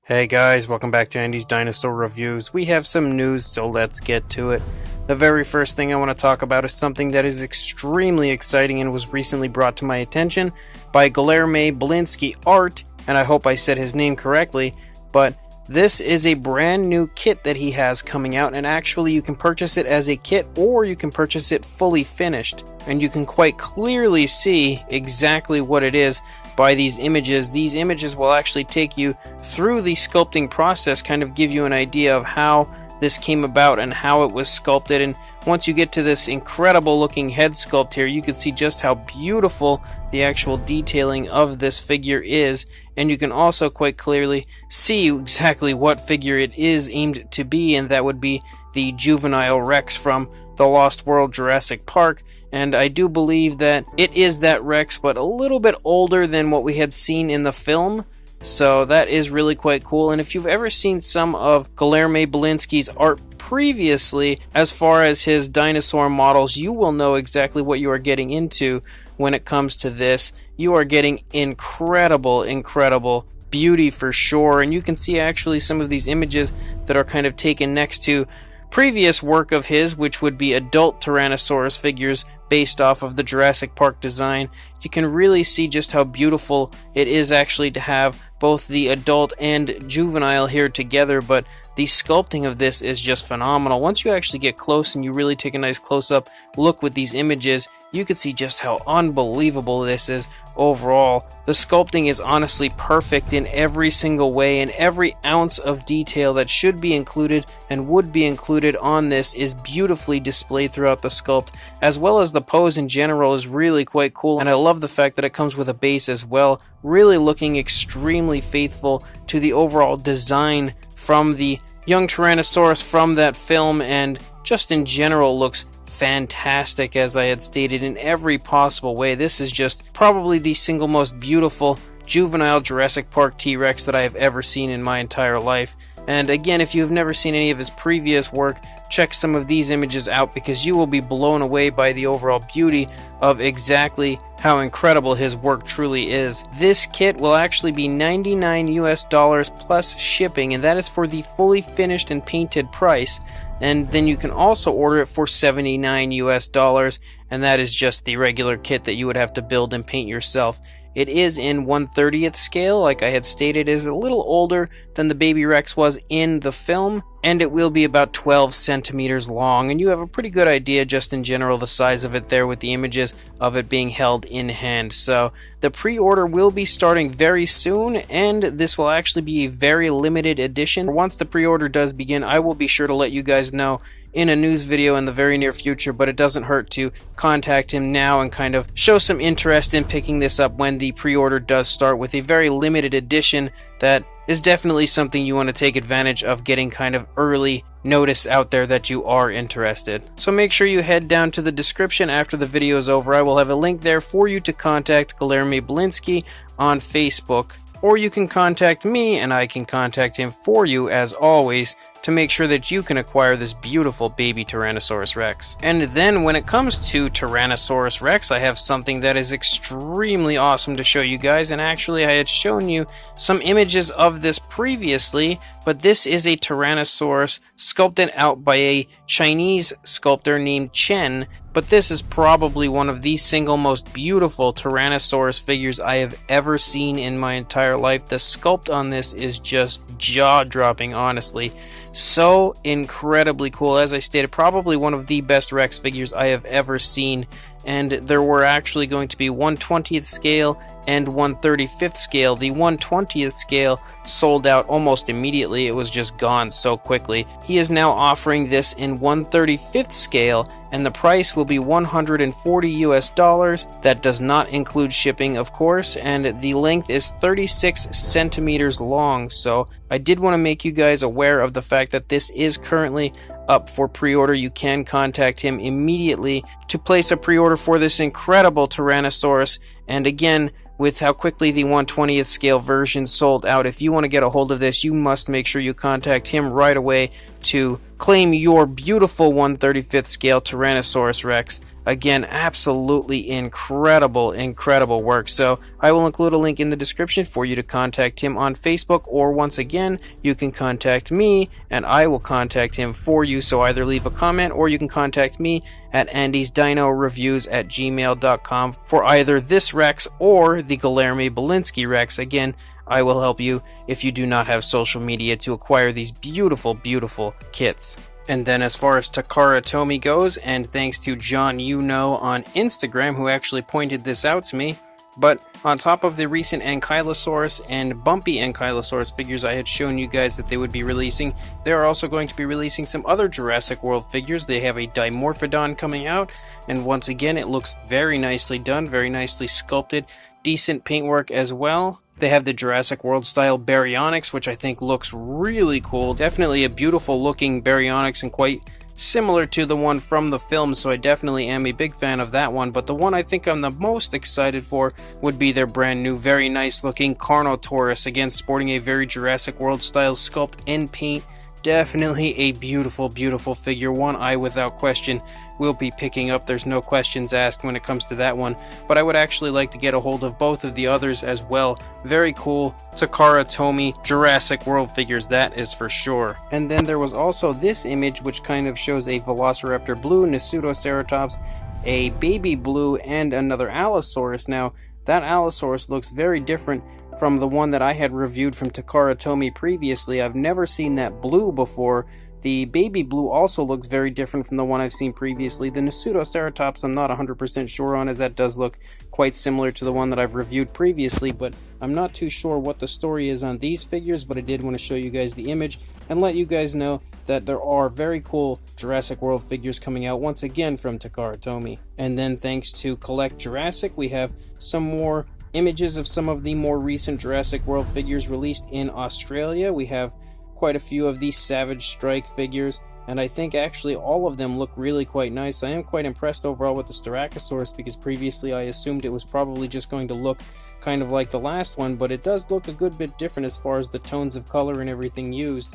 Hey guys, welcome back to Andy's Dinosaur Reviews. We have some news, so let's get to it. The very first thing I want to talk about is something that is extremely exciting and was recently brought to my attention by Guilherme Bilinski Art, and I hope I said his name correctly, but this is a brand new kit that he has coming out, and actually you can purchase it as a kit or you can purchase it fully finished, and you can quite clearly see exactly what it is by these images. These images will actually take you through the sculpting process, kind of give you an idea of how this came about and how it was sculpted. And once you get to this incredible looking head sculpt here, you can see just how beautiful the actual detailing of this figure is, and you can also quite clearly see exactly what figure it is aimed to be, and that would be the juvenile Rex from the Lost World Jurassic Park. And I do believe that it is that Rex, but a little bit older than what we had seen in the film. So that is really quite cool. And if you've ever seen some of Guilherme Bilinski's art previously, as far as his dinosaur models, you will know exactly what you are getting into when it comes to this. You are getting incredible beauty for sure. And you can see actually some of these images that are kind of taken next to previous work of his, which would be adult Tyrannosaurus figures based off of the Jurassic Park design. You can really see just how beautiful it is actually to have both the adult and juvenile here together, but the sculpting of this is just phenomenal. Once you actually get close and you really take a nice close-up look with these images, you can see just how unbelievable this is overall. The sculpting is honestly perfect in every single way, and every ounce of detail that should be included and would be included on this is beautifully displayed throughout the sculpt, as well as the pose in general is really quite cool. And I love the fact that it comes with a base as well, really looking extremely faithful to the overall design from the young Tyrannosaurus from that film, and just in general looks fantastic, as I had stated, in every possible way. This is just probably the single most beautiful juvenile Jurassic Park T-Rex that I have ever seen in my entire life. And again, if you've never seen any of his previous work, check some of these images out, because you will be blown away by the overall beauty of exactly how incredible his work truly is. This kit will actually be $99 plus shipping, and that is for the fully finished and painted price. And then you can also order it for $79, and that is just the regular kit that you would have to build and paint yourself. It is in 1/30th scale, like I had stated. It is a little older than the baby Rex was in the film, and it will be about 12 centimeters long, and you have a pretty good idea just in general the size of it there with the images of it being held in hand. So the pre-order will be starting very soon, and this will actually be a very limited edition. Once the pre-order does begin, I will be sure to let you guys know in a news video in the very near future, but it doesn't hurt to contact him now and kind of show some interest in picking this up when the pre-order does start, with a very limited edition that is definitely something you want to take advantage of, getting kind of early notice out there that you are interested. So make sure you head down to the description after the video is over. I will have a link there for you to contact Guilherme Bilinski on Facebook, or you can contact me and I can contact him for you as always, to make sure that you can acquire this beautiful baby Tyrannosaurus Rex. And then when it comes to Tyrannosaurus Rex, I have something that is extremely awesome to show you guys, and actually I had shown you some images of this previously, but this is a Tyrannosaurus sculpted out by a Chinese sculptor named Chen. But this is probably one of the single most beautiful Tyrannosaurus figures I have ever seen in my entire life. The sculpt on this is just jaw-dropping, honestly. So incredibly cool. As I stated, probably one of the best Rex figures I have ever seen. And there were actually going to be 1/20th scale and 1/35th scale. The 1/20th scale sold out almost immediately. It was just gone so quickly. He is now offering this in 1/35th scale, and the price will be $140. That does not include shipping, of course, and the length is 36 centimeters long. So I did want to make you guys aware of the fact that this is currently up for pre-order. You can contact him immediately to place a pre-order for this incredible Tyrannosaurus. And again, with how quickly the 1/20th scale version sold out, if you want to get a hold of this, you must make sure you contact him right away to claim your beautiful 1/35th scale Tyrannosaurus Rex. Again, absolutely incredible work. So I will include a link in the description for you to contact him on Facebook, or once again, you can contact me and I will contact him for you. So either leave a comment or you can contact me at andysdinoreviews@gmail.com for either this Rex or the Guilherme Bilinski Rex. Again, I will help you if you do not have social media to acquire these beautiful kits. And then as far as Takara Tomy goes, and thanks to John on Instagram who actually pointed this out to me, but on top of the recent Ankylosaurus and Bumpy Ankylosaurus figures I had shown you guys that they would be releasing, they are also going to be releasing some other Jurassic World figures. They have a Dimorphodon coming out, and once again it looks very nicely done, very nicely sculpted, decent paintwork as well. They have the Jurassic World style Baryonyx, which I think looks really cool. Definitely a beautiful looking Baryonyx and quite similar to the one from the film, so I definitely am a big fan of that one. But the one I think I'm the most excited for would be their brand new, very nice looking Carnotaurus, again sporting a very Jurassic World style sculpt and paint. Definitely a beautiful figure, one I without question will be picking up. There's no questions asked when it comes to that one, but I would actually like to get a hold of both of the others as well. Very cool Takara Tomy Jurassic World figures, that is for sure. And then there was also this image which kind of shows a Velociraptor blue, Pseudoceratops, a baby blue, and another Allosaurus. Now that Allosaurus looks very different from the one that I had reviewed from Takara Tomy previously. I've never seen that blue before. The baby blue also looks very different from the one I've seen previously. The Pseudoceratops I'm not 100% sure on, as that does look quite similar to the one that I've reviewed previously, but I'm not too sure what the story is on these figures, but I did want to show you guys the image and let you guys know that there are very cool Jurassic World figures coming out once again from Takara Tomy. And then thanks to Collect Jurassic, we have some more images of some of the more recent Jurassic World figures released in Australia. We have quite a few of these Savage Strike figures, and I think actually all of them look really quite nice. I am quite impressed overall with the Styracosaurus, because previously I assumed it was probably just going to look kind of like the last one, but it does look a good bit different as far as the tones of color and everything used.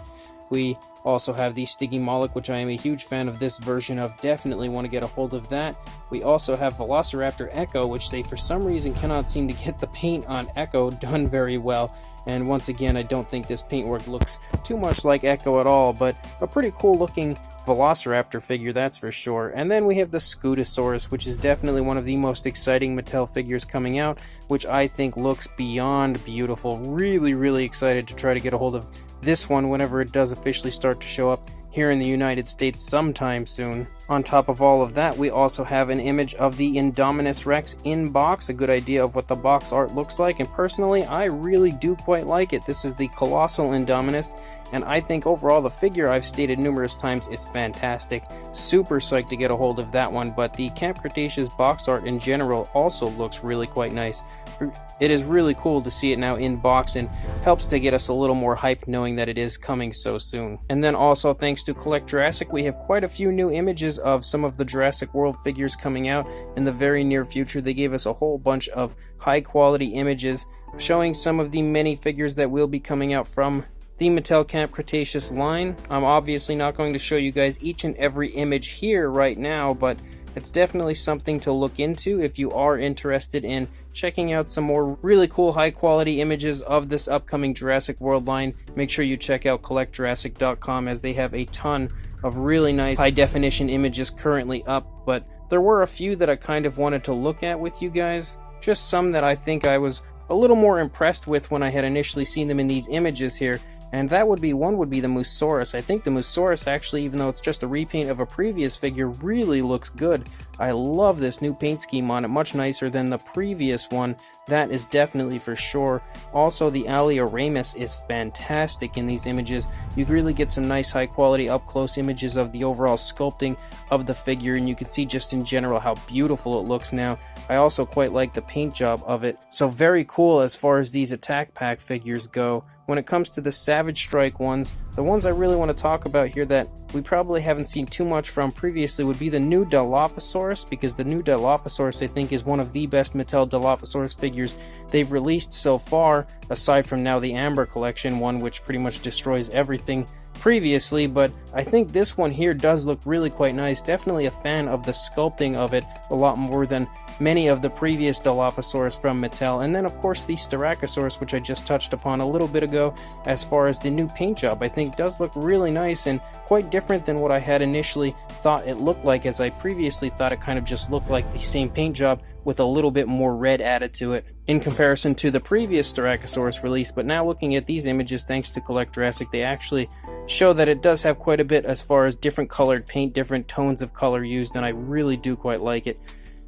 We also have the Stygimoloch, which I am a huge fan of this version of. Definitely want to get a hold of that. We also have Velociraptor Echo, which they for some reason cannot seem to get the paint on Echo done very well. And once again, I don't think this paintwork looks too much like Echo at all, but a pretty cool looking Velociraptor figure, that's for sure. And then we have the Scutosaurus, which is definitely one of the most exciting Mattel figures coming out, which I think looks beyond beautiful. Really excited to try to get a hold of this one whenever it does officially start to show up here in the United States sometime soon. On top of all of that, we also have an image of the Indominus Rex in box, a good idea of what the box art looks like, and personally, I really do quite like it. This is the Colossal Indominus, and I think overall the figure, I've stated numerous times, is fantastic. Super psyched to get a hold of that one, but the Camp Cretaceous box art in general also looks really quite nice. It is really cool to see it now in box and helps to get us a little more hyped knowing that it is coming so soon. And then also thanks to Collect Jurassic, we have quite a few new images of some of the Jurassic World figures coming out in the very near future. They gave us a whole bunch of high quality images showing some of the many figures that will be coming out from the Mattel Camp Cretaceous line. I'm obviously not going to show you guys each and every image here right now, but it's definitely something to look into if you are interested in checking out some more really cool high quality images of this upcoming Jurassic World line. Make sure you check out collectjurassic.com, as they have a ton of really nice high definition images currently up, but there were a few that I kind of wanted to look at with you guys. Just some that I think I was a little more impressed with when I had initially seen them in these images here, and that would be the Mosaurus. I think the Mosaurus actually, even though it's just a repaint of a previous figure, really looks good. I love this new paint scheme on it, much nicer than the previous one. That is definitely for sure. Also, the Alioramus is fantastic in these images. You really get some nice high quality up close images of the overall sculpting of the figure, and you can see just in general how beautiful it looks now. I also quite like the paint job of it. So very cool as far as these attack pack figures go. When it comes to the Savage Strike ones, the ones I really want to talk about here that we probably haven't seen too much from previously would be the new Dilophosaurus, because the new Dilophosaurus I think is one of the best Mattel Dilophosaurus figures they've released so far, aside from now the Amber collection, one which pretty much destroys everything previously, but I think this one here does look really quite nice. Definitely a fan of the sculpting of it a lot more than many of the previous Dilophosaurus from Mattel. And then of course the Styracosaurus, which I just touched upon a little bit ago, as far as the new paint job, I think does look really nice and quite different than what I had initially thought it looked like, as I previously thought it kind of just looked like the same paint job with a little bit more red added to it in comparison to the previous Styracosaurus release. But now looking at these images, thanks to Collect Jurassic, they actually show that it does have quite a bit as far as different colored paint, different tones of color used, and I really do quite like it.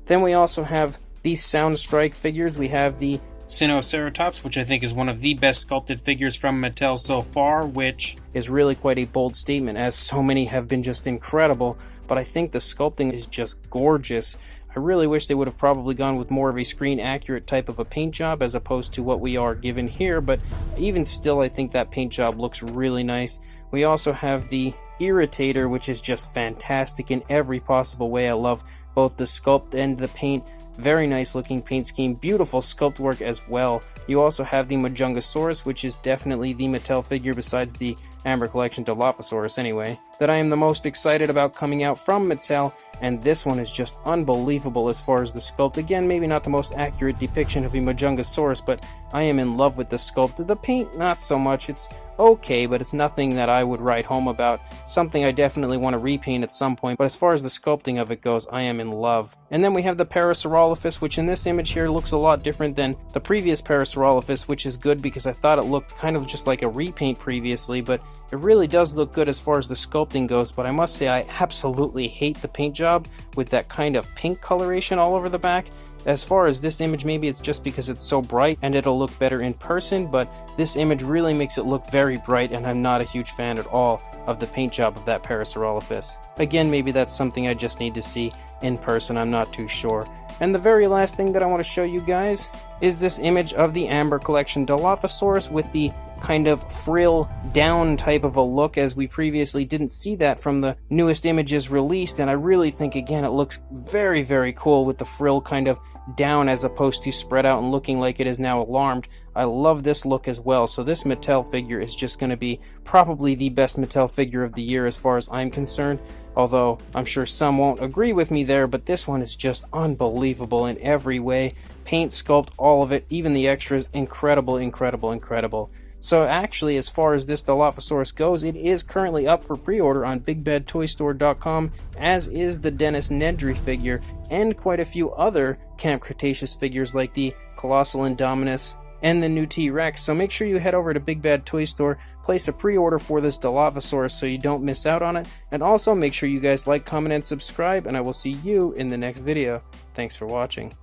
Then we also have these Soundstrike figures. We have the Sinoceratops, which I think is one of the best sculpted figures from Mattel so far, which is really quite a bold statement, as so many have been just incredible, but I think the sculpting is just gorgeous. I really wish they would have probably gone with more of a screen accurate type of a paint job as opposed to what we are given here, but even still I think that paint job looks really nice. We also have the Irritator, which is just fantastic in every possible way. I love both the sculpt and the paint. Very nice looking paint scheme, beautiful sculpt work as well. You also have the Majungasaurus, which is definitely the Mattel figure besides the Amber Collection Dilophosaurus anyway, that I am the most excited about coming out from Mattel, and this one is just unbelievable as far as the sculpt. Again, maybe not the most accurate depiction of a Majungasaurus, but I am in love with the sculpt. The paint, not so much. It's okay, but it's nothing that I would write home about. Something I definitely want to repaint at some point, but as far as the sculpting of it goes, I am in love. And then we have the Parasaurolophus, which in this image here looks a lot different than the previous Parasaurolophus, which is good because I thought it looked kind of just like a repaint previously, but it really does look good as far as the sculpting goes. But I must say I absolutely hate the paint job with that kind of pink coloration all over the back. As far as this image, maybe it's just because it's so bright and it'll look better in person, but this image really makes it look very bright, and I'm not a huge fan at all of the paint job of that Parasaurolophus. Again, maybe that's something I just need to see in person, I'm not too sure. And the very last thing that I want to show you guys is this image of the Amber Collection Dilophosaurus with the kind of frill down type of a look, as we previously didn't see that from the newest images released, and I really think again it looks very, very cool with the frill kind of down as opposed to spread out and looking like it is now alarmed. I love this look as well, so this Mattel figure is just going to be probably the best Mattel figure of the year as far as I'm concerned, although I'm sure some won't agree with me there, but this one is just unbelievable in every way. Paint, sculpt, all of it, even the extras, incredible, incredible, incredible. So actually, as far as this Dilophosaurus goes, it is currently up for pre-order on BigBadToyStore.com, as is the Dilo and Nedry figure, and quite a few other Camp Cretaceous figures like the Colossal Indominus and the new T-Rex. So make sure you head over to Big Bad Toy Store, place a pre-order for this Dilophosaurus so you don't miss out on it, and also make sure you guys like, comment, and subscribe, and I will see you in the next video. Thanks for watching.